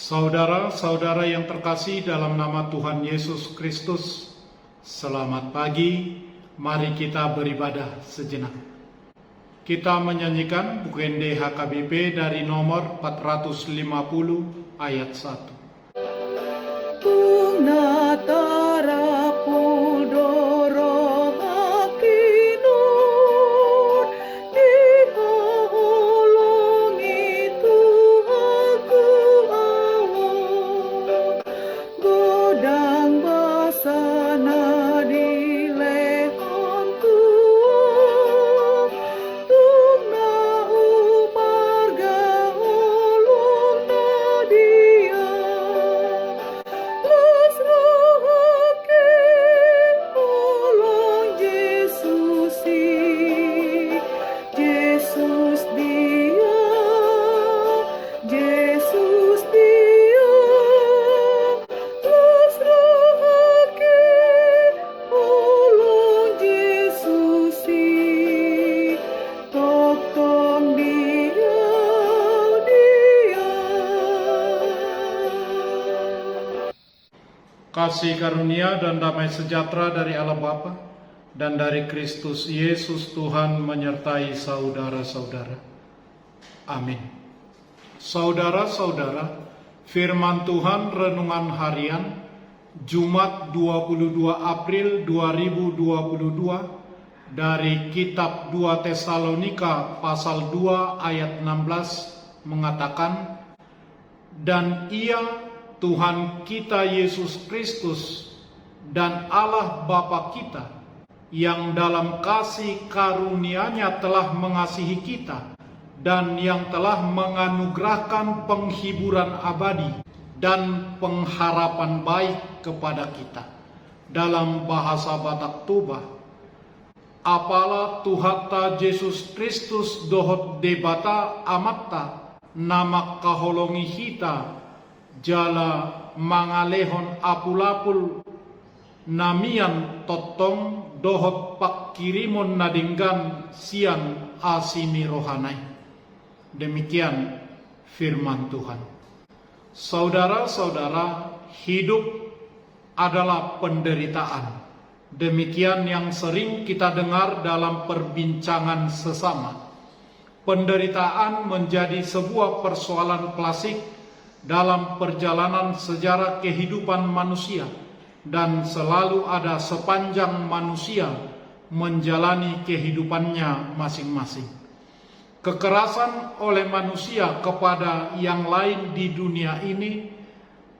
Saudara-saudara yang terkasih dalam nama Tuhan Yesus Kristus, selamat pagi, mari kita beribadah sejenak. Kita menyanyikan buku ND HKBP dari nomor 450 ayat 1. Kasih karunia dan damai sejahtera dari Allah Bapa dan dari Kristus Yesus Tuhan menyertai saudara-saudara. Amin. Saudara-saudara, firman Tuhan renungan harian Jumat 22 April 2022 dari kitab 2 Tesalonika pasal 2 ayat 16 mengatakan, dan Ia Tuhan kita Yesus Kristus dan Allah Bapa kita yang dalam kasih karunia-Nya telah mengasihi kita dan yang telah menganugerahkan penghiburan abadi dan pengharapan baik kepada kita. Dalam bahasa Batak Toba, apalah Tuhata Yesus Kristus dohot debata amatta nama kaholongi hita jala mangalehon apulapul namian totong dohot pak kirimon nadinggan sian asimi rohanai. Demikian firman Tuhan. Saudara-saudara, hidup adalah penderitaan. Demikian yang sering kita dengar dalam perbincangan sesama. Penderitaan menjadi sebuah persoalan klasik dalam perjalanan sejarah kehidupan manusia dan selalu ada sepanjang manusia menjalani kehidupannya masing-masing. Kekerasan oleh manusia kepada yang lain di dunia ini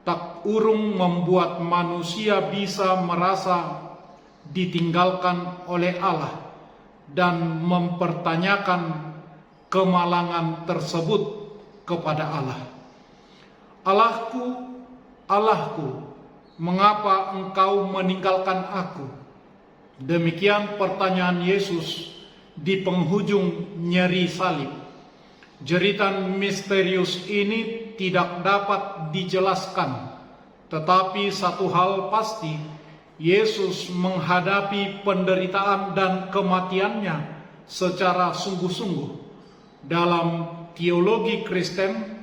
tak urung membuat manusia bisa merasa ditinggalkan oleh Allah dan mempertanyakan kemalangan tersebut kepada Allah. Allahku, Allahku, mengapa engkau meninggalkan aku? Demikian pertanyaan Yesus di penghujung nyeri salib. Jeritan misterius ini tidak dapat dijelaskan, tetapi satu hal pasti, Yesus menghadapi penderitaan dan kematiannya secara sungguh-sungguh. Dalam teologi Kristen,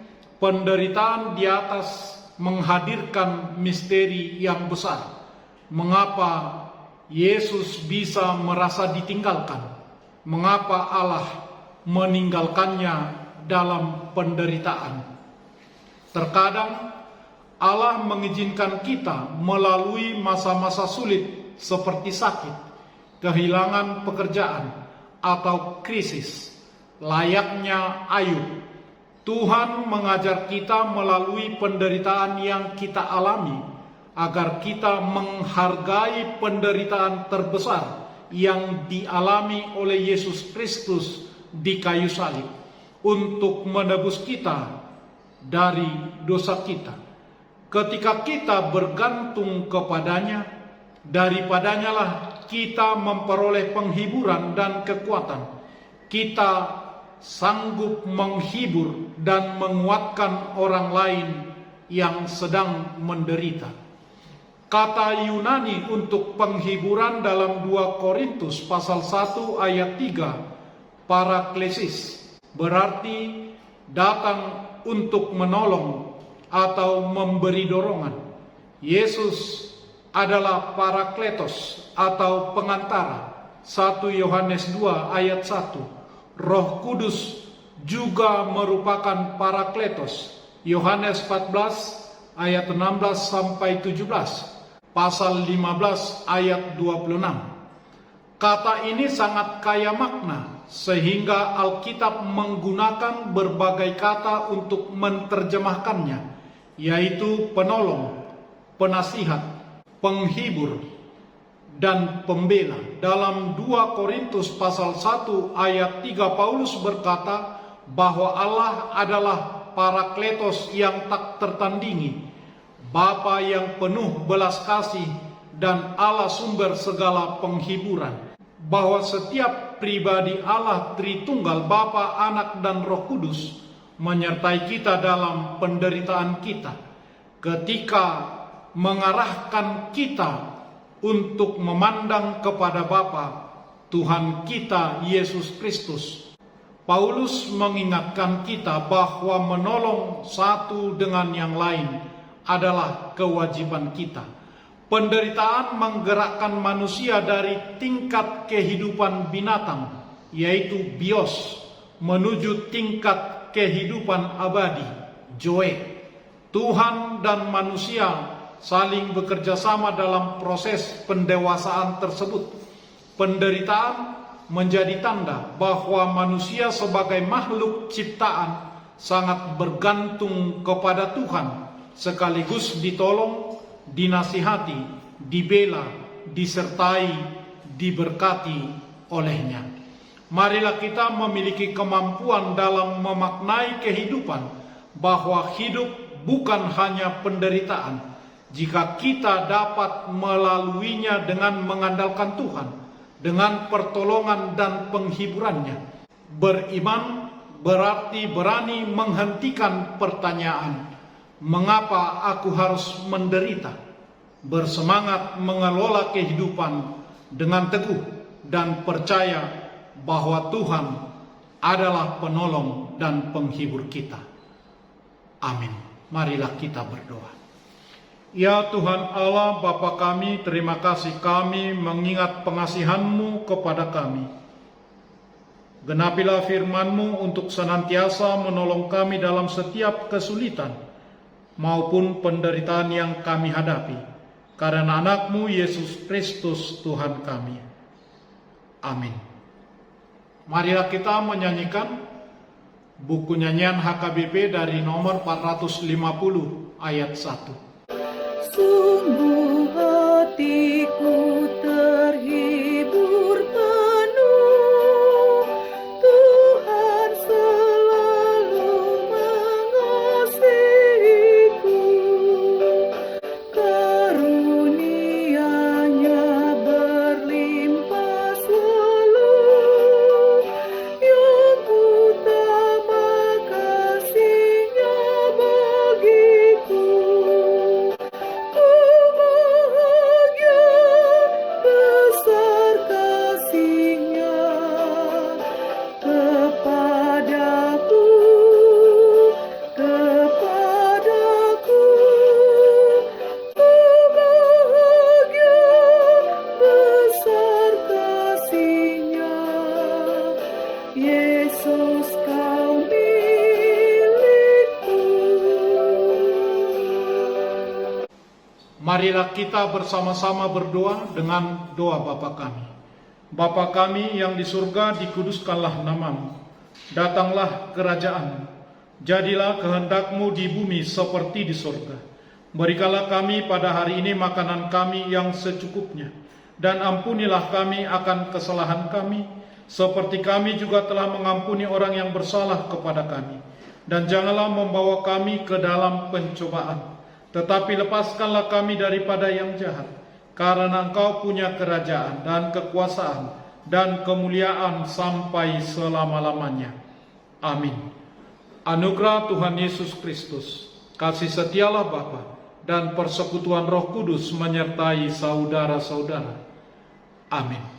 penderitaan di atas menghadirkan misteri yang besar. Mengapa Yesus bisa merasa ditinggalkan? Mengapa Allah meninggalkannya dalam penderitaan? Terkadang Allah mengizinkan kita melalui masa-masa sulit seperti sakit, kehilangan pekerjaan, atau krisis. Layaknya Ayub, Tuhan mengajar kita melalui penderitaan yang kita alami agar kita menghargai penderitaan terbesar yang dialami oleh Yesus Kristus di kayu salib untuk menebus kita dari dosa kita. Ketika kita bergantung kepadanya, daripadanya lah kita memperoleh penghiburan dan kekuatan. Kita sanggup menghibur dan menguatkan orang lain yang sedang menderita. Kata Yunani untuk penghiburan dalam 2 Korintus pasal 1 ayat 3, paraklesis, berarti datang untuk menolong atau memberi dorongan. Yesus adalah Parakletos atau pengantara. 1 Yohanes 2 ayat 1. Roh Kudus juga merupakan Parakletos. Yohanes 14 ayat 16 sampai 17. Pasal 15 ayat 26. Kata ini sangat kaya makna, sehingga Alkitab menggunakan berbagai kata untuk menerjemahkannya, yaitu penolong, penasihat, penghibur, dan pembela. Dalam 2 Korintus pasal 1 ayat 3, Paulus berkata bahwa Allah adalah Parakletos yang tak tertandingi, Bapa yang penuh belas kasih, dan Allah sumber segala penghiburan. Bahwa setiap pribadi Allah Tritunggal, Bapa, Anak, dan Roh Kudus menyertai kita dalam penderitaan kita, ketika mengarahkan kita untuk memandang kepada Bapa, Tuhan kita Yesus Kristus. Paulus mengingatkan kita bahwa menolong satu dengan yang lain adalah kewajiban kita. Penderitaan menggerakkan manusia dari tingkat kehidupan binatang, yaitu bios, menuju tingkat kehidupan abadi, zoe. Tuhan dan manusia saling bekerja sama dalam proses pendewasaan tersebut. Penderitaan menjadi tanda bahwa manusia sebagai makhluk ciptaan sangat bergantung kepada Tuhan, sekaligus ditolong, dinasihati, dibela, disertai, diberkati olehnya. Marilah kita memiliki kemampuan dalam memaknai kehidupan, bahwa hidup bukan hanya penderitaan, jika kita dapat melaluinya dengan mengandalkan Tuhan, dengan pertolongan dan penghiburannya. Beriman berarti berani menghentikan pertanyaan, mengapa aku harus menderita? Bersemangat mengelola kehidupan dengan teguh dan percaya bahwa Tuhan adalah penolong dan penghibur kita. Amin. Marilah kita berdoa. Ya Tuhan Allah Bapa kami, terima kasih kami mengingat pengasihan-Mu kepada kami. Genapilah firman-Mu untuk senantiasa menolong kami dalam setiap kesulitan maupun penderitaan yang kami hadapi, karena anak-Mu Yesus Kristus Tuhan kami. Amin. Marilah kita menyanyikan buku nyanyian HKBP dari nomor 450 ayat 1. Sungguh hatiku terhibur penuh, Tuhan selalu mengasihiku, karunia-Nya berlimpah selalu, yang utama kasih-Nya bagiku. Yesus kau milikku. Marilah kita bersama-sama berdoa dengan doa Bapa kami. Bapa kami yang di surga, dikuduskanlah nama-Mu. Datanglah kerajaan-Mu. Jadilah kehendak-Mu di bumi seperti di surga. Berikanlah kami pada hari ini makanan kami yang secukupnya. Dan ampunilah kami akan kesalahan kami, seperti kami juga telah mengampuni orang yang bersalah kepada kami. Dan janganlah membawa kami ke dalam pencobaan, tetapi lepaskanlah kami daripada yang jahat. Karena Engkau punya kerajaan dan kekuasaan dan kemuliaan sampai selama-lamanya. Amin. Anugerah Tuhan Yesus Kristus, kasih setialah Bapa, dan persekutuan Roh Kudus menyertai saudara-saudara. Amin.